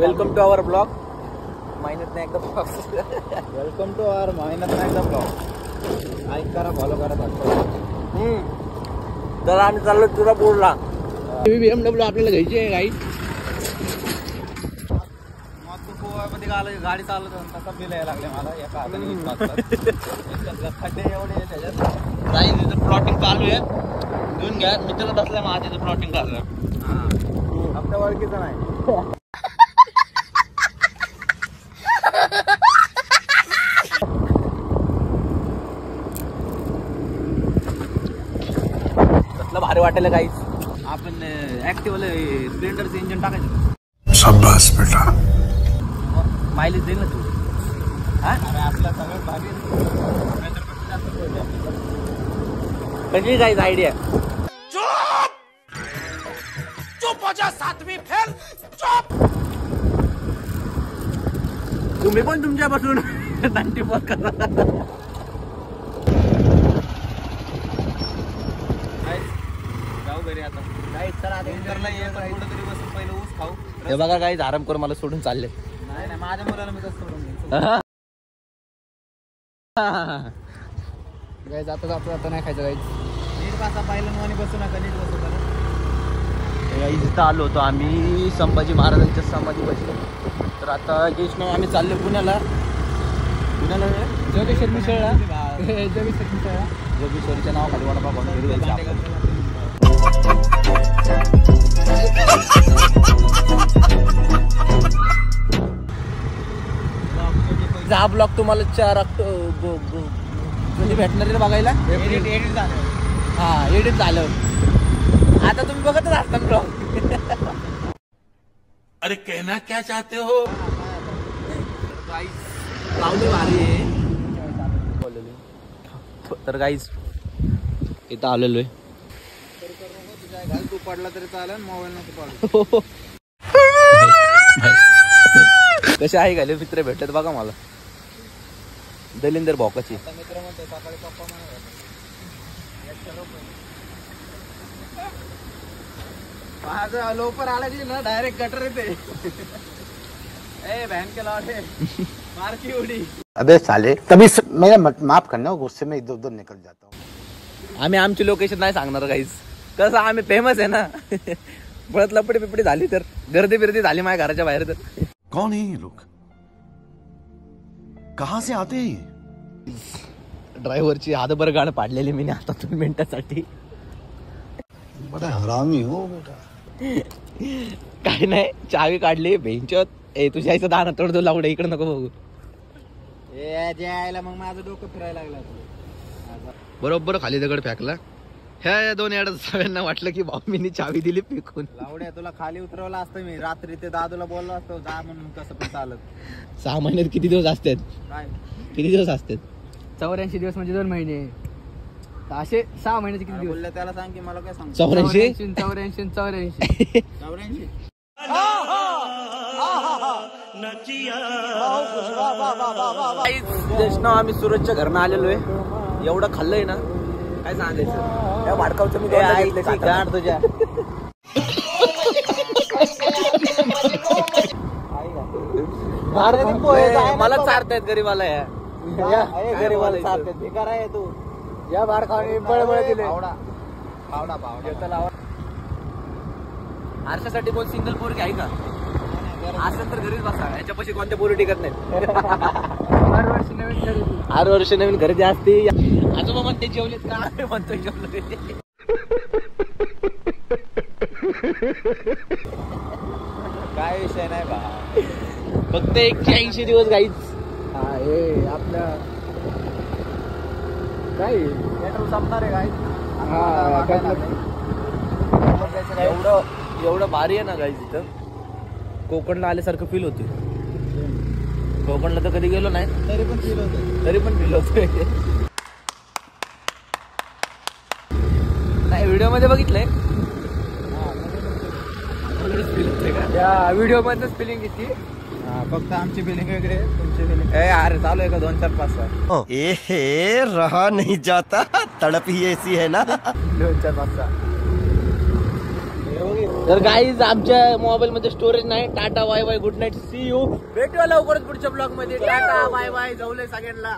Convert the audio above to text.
Welcome to our blog. महिन्यात एकदा blog. Welcome to आवर महिन्यात एकदा ब्लॉग. लाईक करा, फॉलो करा. तर आम्ही चाललो तुळजापूरला. BMW आपल्याला घ्यायची आहे गाई. गाडी चालवत तसा फील यायला लागले मला एका खड्डे एवढे त्याच्यात. प्लॉटिंग चालू आहे. घेऊन घ्या मित्राला बसल्या माझ्या प्लॉटिंग चालू आहे. आपल्या ओळखीचं नाही. कसलं भारी वाटेल काहीच. आपण ऍक्टिव्ह स्प्लेंडरचं इंजिन टाकायचं. शाबास बेटा. मायलेज देईल ना तू. आपला सगळ्यात भारी कशी काहीच आयडिया. तुम्ही पण तुमच्यापासून 94 करा. जाऊ घरी आता. पहिलं ऊस खाऊ. हे बघा काही आराम करून मला सोडून चालले. नाही माझ्या मुलाला मी कसं सोडून गाईज. आता नाही खायचं गाईज. नीट बसा पाहिलं आणि बसू नका. नीट बसू नका. इथं आलो होतो आम्ही संभाजी महाराजांच्या समाधी बसलो. तर आता जस्ट आम्ही चाललो पुण्याला. जोगेश्वर मिसळला. जोगेश्वरीच्या नावाखाली वडापाव खाऊन घरी जायचं. हा ब्लॉग तुम्हाला 4 ऑक्टोबर कधी भेटणार आहे बघायला. एडिट झालं. हा एडिट झालं. आता तुम्ही बघतच असता ब्लॉग. अरे कहना क्या चाहते हो. लावली भारी आहे. तर गाईज इथं आलेलो आहे. तू पडला तरी चालेल. मोबाईल नको पडू. कसे आहे गाले मित्र भेटत बघा मला. दलिंदर भोकाची. मित्र म्हणतो सकाळी पप्पा म्हणा माझं लोपर आला की ना डायरेक्ट गटर येते. ए बहन के लौटे मार की उडी. अबे साले तभी मेरा माफ करना, गुस्से में इधर उधर निकल जाता हूँ. आम्ही आमची लोकेशन नाही सांगणार गाईज. कसं आम्ही फेमस आहे ना. पळत लपडी पिपडी झाली तर गर्दी बिर्दी झाली माझ्या घराच्या बाहेर तर. कौन है ये लोग, कहाँ से आते हैं. ड्रायव्हरची हातभर गाणं पाडलेली मी आता 2 मिनिटासाठी. बड़ा हरामी हो बेटा. काय नाही चावी काढली बेंचत. ए तुझ्या आईचं दाना तोडतो लावडे इकडे नको बघू. ए जायला मग माझं डोकं फिरायला लागलं. बरोबर खाली दगड फेकला. ह्या 2 येड्या सगळ्यांना वाटलं की भाऊ मी चावी दिली फेकून. लावड्या तुला खाली उतरवलं असतं मी. रात्री ते दादूला बोललो असतो जा म्हणून. कसं पण चालत. 6 महिन्यात किती दिवस असतात. काय किती दिवस असतात. 84 दिवस म्हणजे 2 महिने. असे 6 महिन्याचे किती दिवस. बोलले त्याला सांग की मला काय सांग. 84 84 जस्ट नाव आम्ही सूरजच्या घरनं आलेलो आहे. एवढं खाल्लंय ना काय सांगायचं. त्या भाडकावचं मी गाड तुझ्या. मला चारतायत गरीबाला. या गरीबाला चालते भिकार आहे तू. या बार खाऊन बळबळ दिले. आरशासाठी कोण सिंगल पोरगी आहे का. असं तर घरीच बसा. याच्यापाशी कोणत्या पोरी टिकत नाही. हर वर्ष नवीन खरेदी असते. आजोबा म्हणते जेवलेत का म्हणतो जेवले. काय विषय नाही बा. फक्त 180 दिवस गाईच. आपल्या काय संपणार आहे काय. एवढं भारी आहे ना गाईज. इथं कोकणला आल्यासारखं फील होते. कोकणला तर कधी गेलो नाही तरी पण फील होते. नाही व्हिडिओ मध्ये बघितलंय. या व्हिडिओ मधनच फिलिंग घेतली. फक्त आमची बिलिंग वेगळी आहे. तुमची बिलिंग अरे चालू आहे का 2 4 5 6. ए रहा नहीं जाता, तड़प ही ऐसी है ना. 2 4 5 6. तर गाईज आमच्या मोबाईल मध्ये स्टोरेज नाही. Tata bye bye, good night, see you. भेटूया लवकरच पुढच्या ब्लॉग मध्ये. टाटा बाय बाय, जाऊले सगळ्यांना.